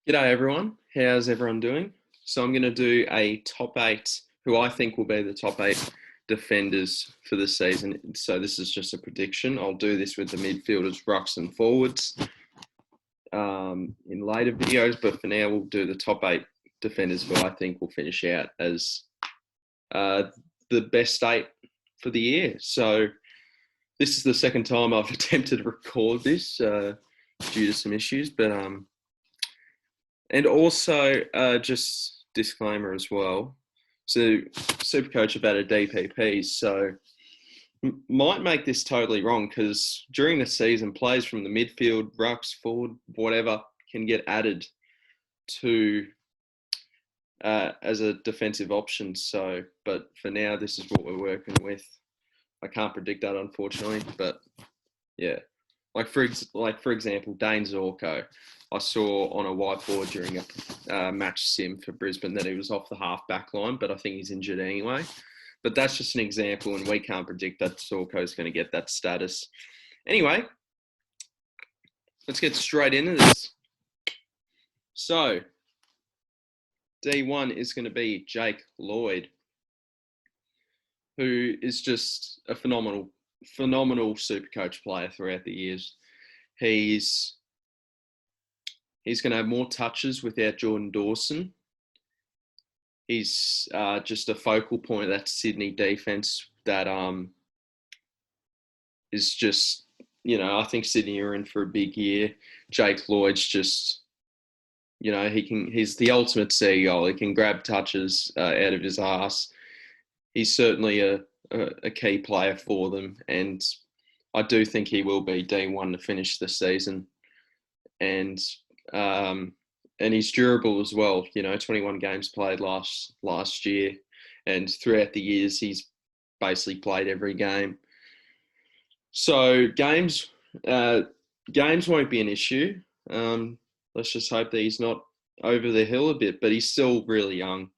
G'day everyone, how's everyone doing? So I'm going to do a top eight, who I think will be the top eight defenders for the season. So this is just a prediction. I'll do this with the midfielders, rucks and forwards in later videos, but for now we'll do the top eight defenders who I think will finish out as uh, the best eight for the year. So this is the second time I've attempted to record this due to some issues, but and also, just disclaimer as well. So, Supercoach about a DPP, so might make this totally wrong because during the season, players from the midfield, rucks, forward, whatever, can get added to as a defensive option. So, but for now, this is what we're working with. I can't predict that, unfortunately, but yeah. Like for example, Dane Zorko. I saw on a whiteboard during a match sim for Brisbane that he was off the half back line, but I think he's injured anyway. But that's just an example, and we can't predict that Zorko is going to get that status. Anyway, let's get straight into this. So, D1 is going to be Jake Lloyd, who is just a phenomenal Supercoach player throughout the years. He's going to have more touches without Jordan Dawson. He's just a focal point of that Sydney defence that is just, I think Sydney are in for a big year. Jake Lloyd's just, he's the ultimate seagull. He can grab touches out of his ass. He's certainly a key player for them, and I do think he will be D1 to finish the season. And he's durable as well. 21 games played last year, and throughout the years he's basically played every game. So games won't be an issue. Let's just hope that he's not over the hill a bit, but he's still really young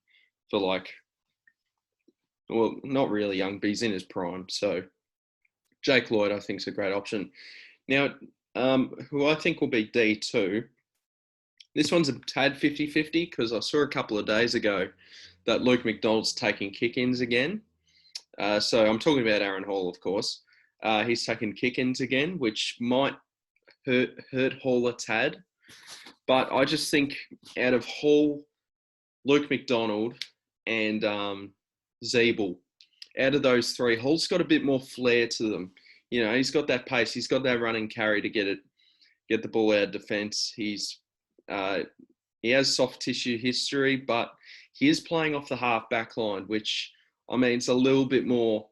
for not really young, but he's in his prime. So Jake Lloyd, I think, is a great option. Now, who I think will be D2, this one's a tad 50-50 because I saw a couple of days ago that Luke McDonald's taking kick-ins again. So I'm talking about Aaron Hall, of course. He's taking kick-ins again, which might hurt Hall a tad. But I just think out of Hall, Luke McDonald, and Zeeble, out of those three, Hall's got a bit more flair to them. He's got that pace. He's got that run and carry to get the ball out of defence. He has soft tissue history, but he is playing off the half back line, which, it's a little bit more,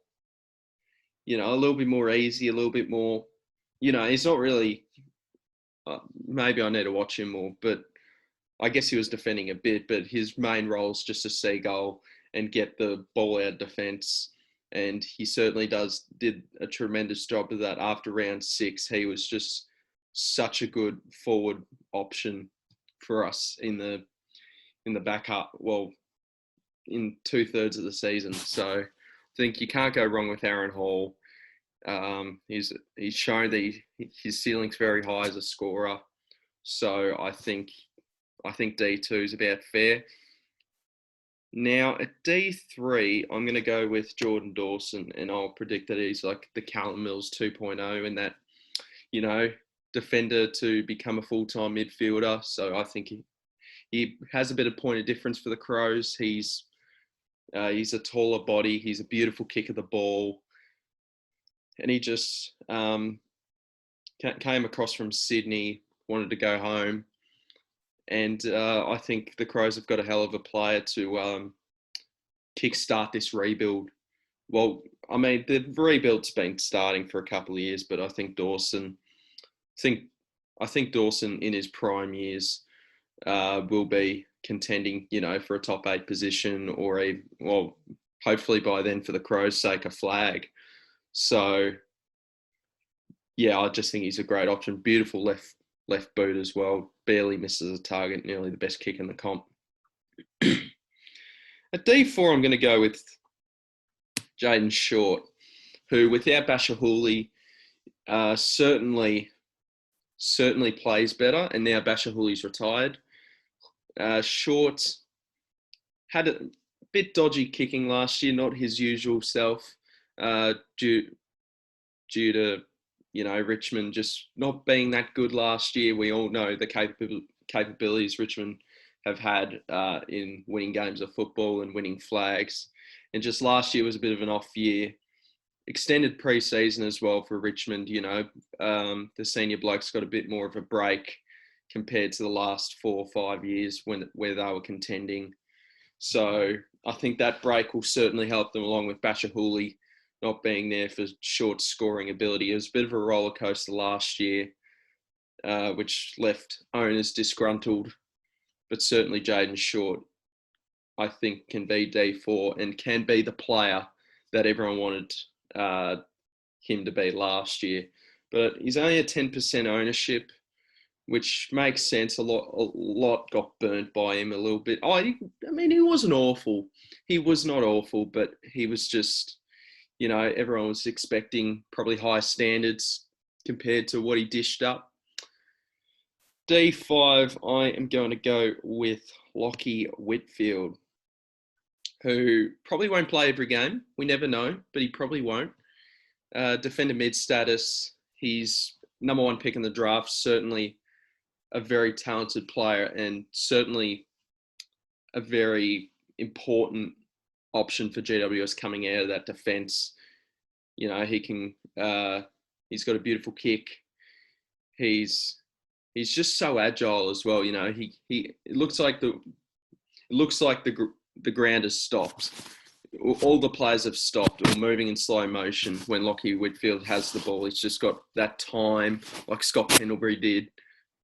a little bit more easy, a little bit more, he's not really, maybe I need to watch him more, but I guess he was defending a bit, but his main role is just to see goal and get the ball out of defence. And he certainly did a tremendous job of that after round 6. He was just such a good forward option for us in the back half, in 2/3 of the season. So I think you can't go wrong with Aaron Hall. He's shown that his ceiling's very high as a scorer. So I think D2 is about fair. Now, at D3, I'm going to go with Jordan Dawson, and I'll predict that he's like the Callum Mills 2.0 and that, defender to become a full-time midfielder. So I think he has a bit of point of difference for the Crows. He's a taller body. He's a beautiful kick of the ball. And he just came across from Sydney, wanted to go home. And I think the Crows have got a hell of a player to kickstart this rebuild. Well, the rebuild's been starting for a couple of years, but I think Dawson in his prime years will be contending, for a top 8 position, or hopefully by then, for the Crows' sake, a flag. So, yeah, I just think he's a great option. Beautiful left boot as well. Barely misses a target. Nearly the best kick in the comp. At D4, I'm going to go with Jaden Short, who, without Bashahuli, certainly plays better. And now Bashahuli's retired. Short had a bit dodgy kicking last year, not his usual self, due to Richmond just not being that good last year. We all know the capabilities Richmond have had in winning games of football and winning flags, and just last year was a bit of an off year. Extended pre-season as well for Richmond. The senior blokes got a bit more of a break compared to the last 4 or 5 years where they were contending. So I think that break will certainly help them, along with Basher Hooley not being there for short scoring ability. It was a bit of a roller coaster last year, which left owners disgruntled. But certainly Jaden Short, I think, can be D4 and can be the player that everyone wanted him to be last year. But he's only a 10% ownership, which makes sense. A lot got burnt by him a little bit. I mean, he wasn't awful. He was not awful, but he was just, everyone was expecting probably high standards compared to what he dished up. D5, I am going to go with Lachie Whitfield, who probably won't play every game. We never know, but he probably won't. Defender mid status. He's number 1 pick in the draft. Certainly a very talented player and certainly a very important option for GWS coming out of that defence. He can. He's got a beautiful kick. He's just so agile as well. It looks like the ground has stopped. All the players have stopped or moving in slow motion when Lachie Whitfield has the ball. He's just got that time, like Scott Pendlebury did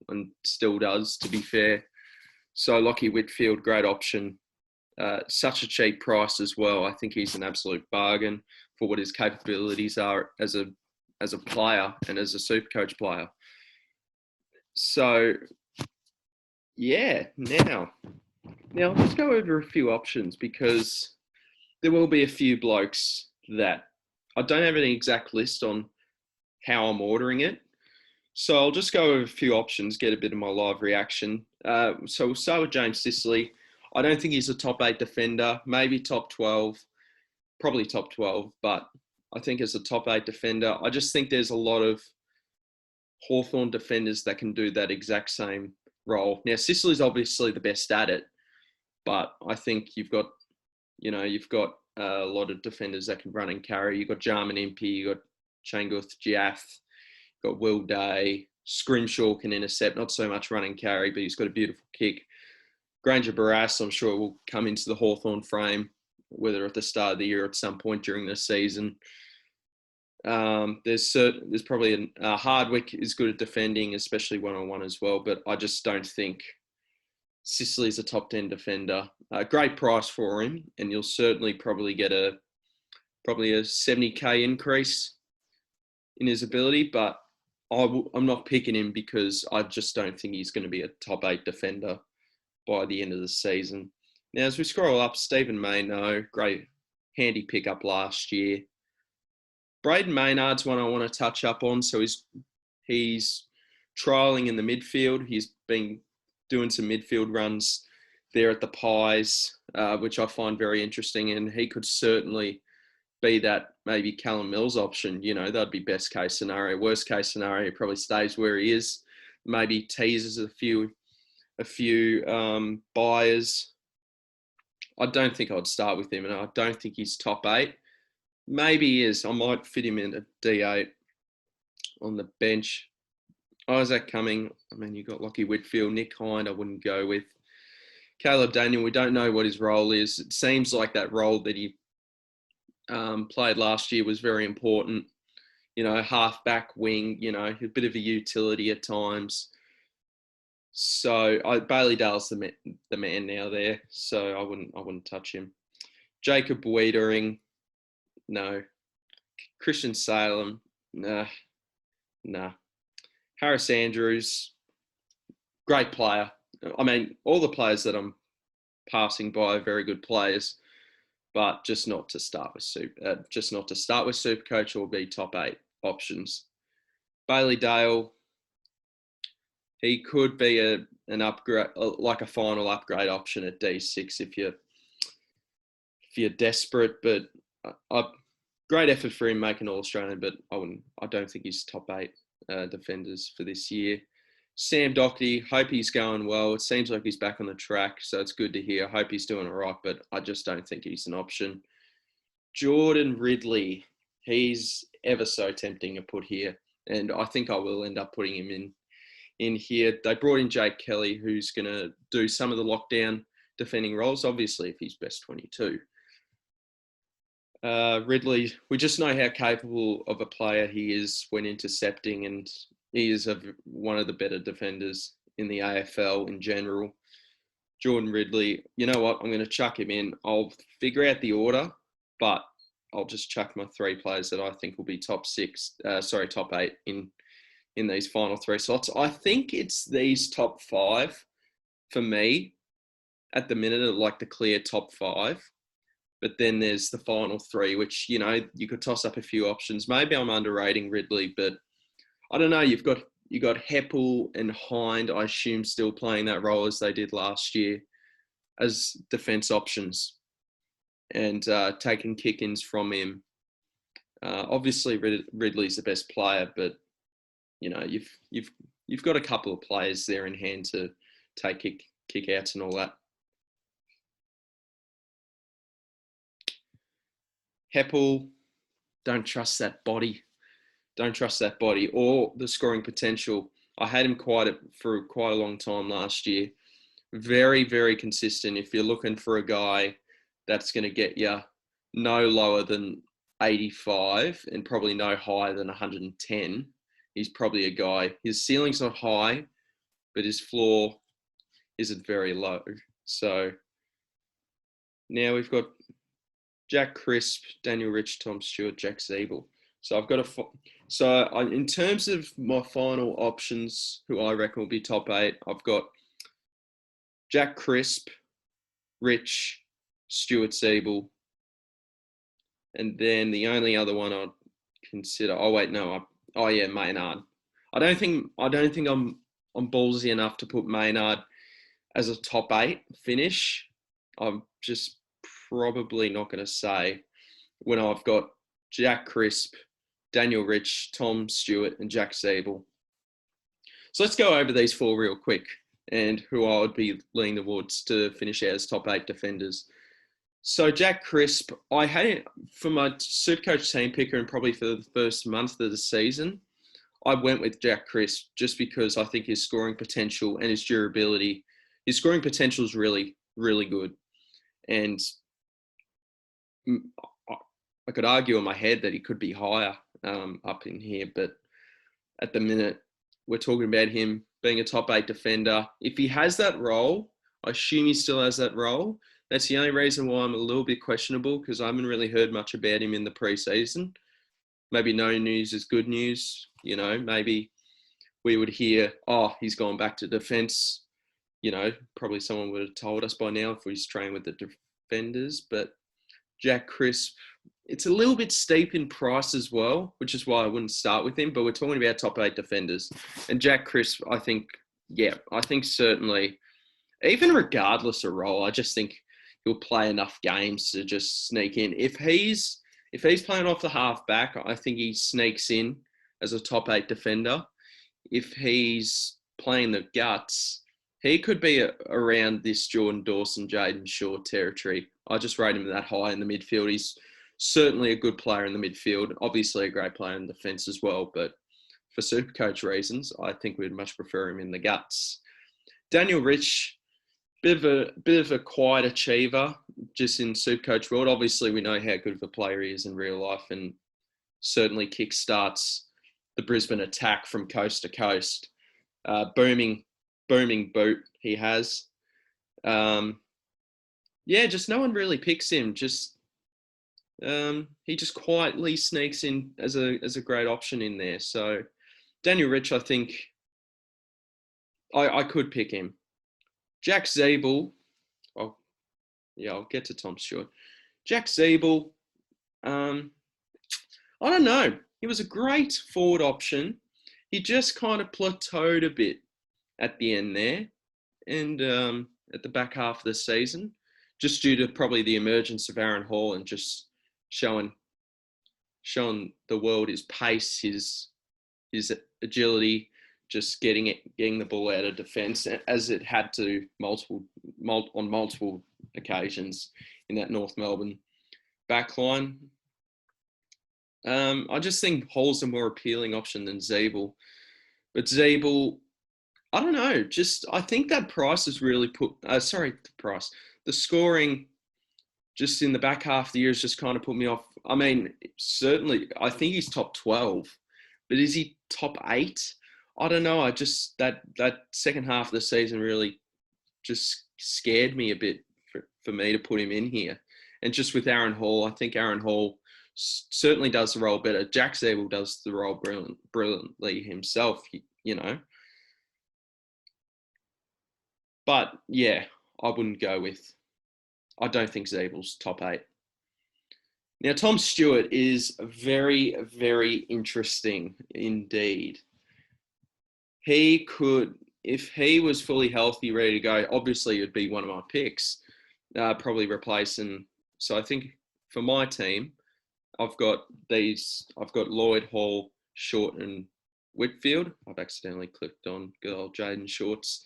and still does, to be fair. So Lachie Whitfield, great option. Such a cheap price as well. I think he's an absolute bargain for what his capabilities are as a player and as a Supercoach player. So, yeah, now let's go over a few options, because there will be a few blokes that I don't have any exact list on how I'm ordering it. So I'll just go over a few options, get a bit of my live reaction. So we'll start with James Sicily. I don't think he's a top 8 defender, maybe top 12, probably top 12, but I think as a top 8 defender, I just think there's a lot of Hawthorn defenders that can do that exact same role. Now, Sicily's obviously the best at it, but I think you've got a lot of defenders that can run and carry. You've got Jarman Impey, you've got Changuth Jiath, you've got Will Day. Scrimshaw can intercept, not so much run and carry, but he's got a beautiful kick. Granger Barras, I'm sure, will come into the Hawthorn frame, whether at the start of the year or at some point during the season. There's probably Hardwick is good at defending, especially one-on-one as well, but I just don't think Sicily's a top 10 defender. Great price for him, and you'll certainly probably get a 70k increase in his ability, but I'm not picking him because I just don't think he's going to be a top 8 defender by the end of the season. Now, as we scroll up, Stephen Mayno, great handy pickup last year. Braden Maynard's one I want to touch up on. So he's trialling in the midfield. He's been doing some midfield runs there at the Pies, which I find very interesting. And he could certainly be that maybe Callum Mills option. That'd be best case scenario. Worst case scenario, he probably stays where he is. Maybe teases a few buyers. I don't think I'd start with him, and I don't think he's top 8. Maybe he is. I might fit him in at D8 on the bench. Isaac Cumming. I mean, you've got Lachie Whitfield. Nick Hind I wouldn't go with. Caleb Daniel, we don't know what his role is. It seems like that role that he played last year was very important. Half-back wing, a bit of a utility at times. So Bailey Dale's the man now there. So I wouldn't touch him. Jacob Wiedering. No. Christian Salem, nah. Harris Andrews, great player. I mean, all the players that I'm passing by are very good players, but just not to start with Supercoach or be top 8 options. Bailey Dale, he could be an upgrade, like a final upgrade option at D6 if you're desperate. But great effort for him making All Australian, but I don't think he's top 8 defenders for this year. Sam Doherty, hope he's going well. It seems like he's back on the track, so it's good to hear. I hope he's doing all right, but I just don't think he's an option. Jordan Ridley, he's ever so tempting to put here, and I think I will end up putting him in here. They brought in Jake Kelly, who's going to do some of the lockdown defending roles, obviously, if he's best 22. Ridley, we just know how capable of a player he is when intercepting, and he is one of the better defenders in the AFL in general. Jordan Ridley, you know what? I'm going to chuck him in. I'll figure out the order, but I'll just chuck my 3 players that I think will be top 8 in these final 3 slots. I think it's these top 5 for me at the minute, are like the clear top 5. But then there's the final 3, which, you know, you could toss up a few options. Maybe I'm underrating Ridley, but I don't know. You got Heppel and Hind, I assume, still playing that role as they did last year as defence options, and taking kick-ins from him. Obviously, Ridley's the best player, but you know you've got a couple of players there in hand to take kick-outs and all that. Heppel, don't trust that body. Don't trust that body or the scoring potential. I had him for quite a long time last year. Very, very consistent. If you're looking for a guy that's going to get you no lower than 85 and probably no higher than 110, he's probably a guy. His ceiling's not high, but his floor isn't very low. So now we've got Jack Crisp, Daniel Rich, Tom Stewart, Jack Zeeble. So I've got in terms of my final options, who I reckon will be top 8, I've got Jack Crisp, Rich, Stewart, Zeeble, and then the only other one I'd consider. Maynard. I don't think I'm ballsy enough to put Maynard as a top 8 finish. I'm just probably not going to say when I've got Jack Crisp, Daniel Rich, Tom Stewart, and Jack Zeeble. So let's go over these 4 real quick and who I would be leaning towards to finish out as top 8 defenders. So Jack Crisp, I had it for my Supercoach team picker and probably for the first month of the season. I went with Jack Crisp just because I think his scoring potential and his durability, his scoring potential is really, really good. And I could argue in my head that he could be higher up in here, but at the minute, we're talking about him being a top 8 defender. If he has that role, I assume he still has that role. That's the only reason why I'm a little bit questionable, because I haven't really heard much about him in the preseason. Maybe no news is good news. You know, maybe we would hear, he's gone back to defence. You know, probably someone would have told us by now if he's training with the defenders. But Jack Crisp, it's a little bit steep in price as well, which is why I wouldn't start with him. But we're talking about top 8 defenders. And Jack Crisp, I think certainly, even regardless of role, I just think he'll play enough games to just sneak in. If he's playing off the half back, I think he sneaks in as a top 8 defender. If he's playing the guts, he could be around this Jordan Dawson, Jaden Shaw territory. I just rate him that high in the midfield. He's certainly a good player in the midfield. Obviously a great player in defence as well. But for Supercoach reasons, I think we'd much prefer him in the guts. Daniel Rich, bit of a quiet achiever just in Supercoach world. Obviously, we know how good of a player he is in real life, and certainly kickstarts the Brisbane attack from coast to coast. Booming boot he has. Just no one really picks him. He just quietly sneaks in as a great option in there. So Daniel Rich, I think I could pick him. Jack Zeeble, I'll get to Tom Stewart. Jack Zeeble, I don't know. He was a great forward option. He just kind of plateaued a bit at the end there. and at the back half of the season, just due to probably the emergence of Aaron Hall and just showing the world his pace, his agility, just getting the ball out of defence as it had to on multiple occasions in that North Melbourne backline. I just think Hall's a more appealing option than Zeeble. But Zeeble, I don't know. I think that price has really the scoring just in the back half of the year has just kind of put me off. I mean, certainly, I think he's top 12, but is he top 8? I don't know. That second half of the season really just scared me a bit for me to put him in here. And just with Aaron Hall, I think Aaron Hall certainly does the role better. Jack Zeeble does the role brilliantly himself, you know. But yeah, I don't think Zeeble's top 8. Now, Tom Stewart is very, very interesting indeed. He could, if he was fully healthy, ready to go, obviously it'd be one of my picks, probably replacing. So I think for my team, I've got Lloyd, Hall, Short, and Whitfield. I've accidentally clicked on good old Jaden Short's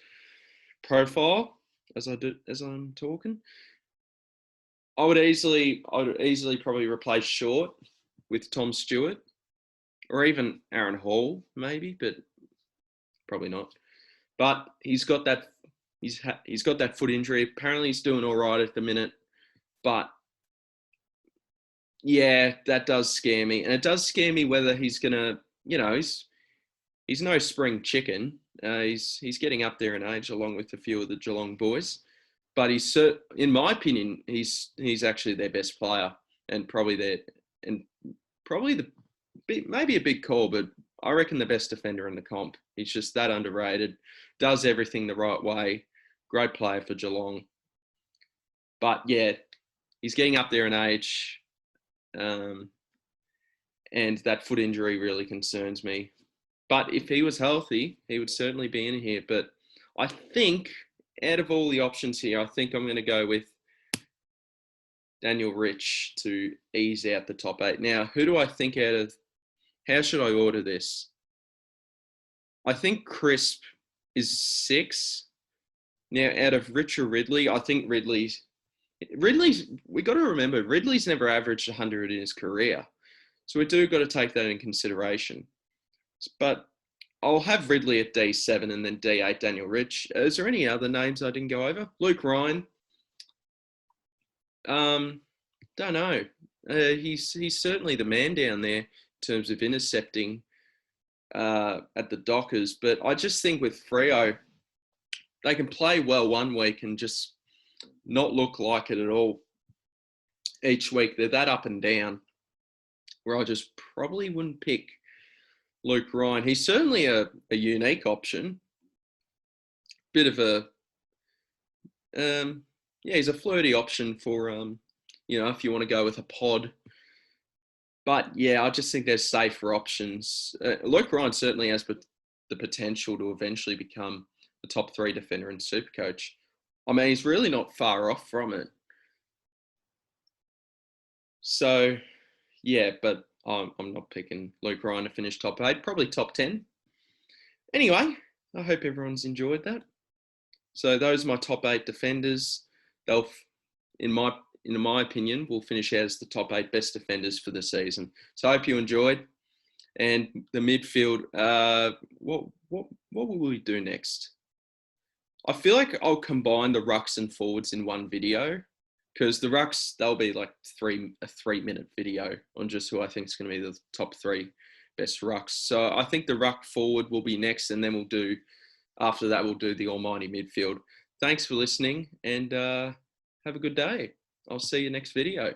profile as I'm talking. I would easily probably replace Short with Tom Stewart, or even Aaron Hall maybe, but probably not. But he's got that foot injury. Apparently he's doing all right at the minute, but yeah, that does scare me. And it does scare me whether he's going to, he's no spring chicken. He's getting up there in age along with a few of the Geelong boys. But in my opinion, he's actually their best player and maybe a big call, but I reckon the best defender in the comp. He's just that underrated, does everything the right way, great player for Geelong. But yeah, he's getting up there in age. And that foot injury really concerns me. But if he was healthy, he would certainly be in here. But I think out of all the options here, I think I'm going to go with Daniel Rich to ease out the top 8. Now, who do I think how should I order this? I think Crisp is 6. Now, out of Rich or Ridley, I think Ridley's, we got to remember, Ridley's never averaged 100 in his career. So we do got to take that in consideration. But I'll have Ridley at D7 and then D8 Daniel Rich. Is there any other names I didn't go over? Luke Ryan. Don't know. He's certainly the man down there in terms of intercepting at the Dockers. But I just think with Freo, they can play well one week and just not look like it at all each week. They're that up and down where I just probably wouldn't pick Luke Ryan. He's certainly a unique option. Bit of he's a flirty option for, if you want to go with a pod. But yeah, I just think there's safer options. Luke Ryan certainly has the potential to eventually become a top 3 defender in Supercoach. I mean, he's really not far off from it. So, yeah, but I'm not picking Luke Ryan to finish top 8, probably top 10. Anyway, I hope everyone's enjoyed that. So those are my top 8 defenders. They'll, in my opinion, will finish as the top 8 best defenders for the season. So I hope you enjoyed. And the midfield, what will we do next? I feel like I'll combine the rucks and forwards in one video, because the rucks, they'll be like a 3-minute video on just who I think is going to be the top 3 best rucks. So I think the ruck forward will be next, and then after that, we'll do the almighty midfield. Thanks for listening, and have a good day. I'll see you next video.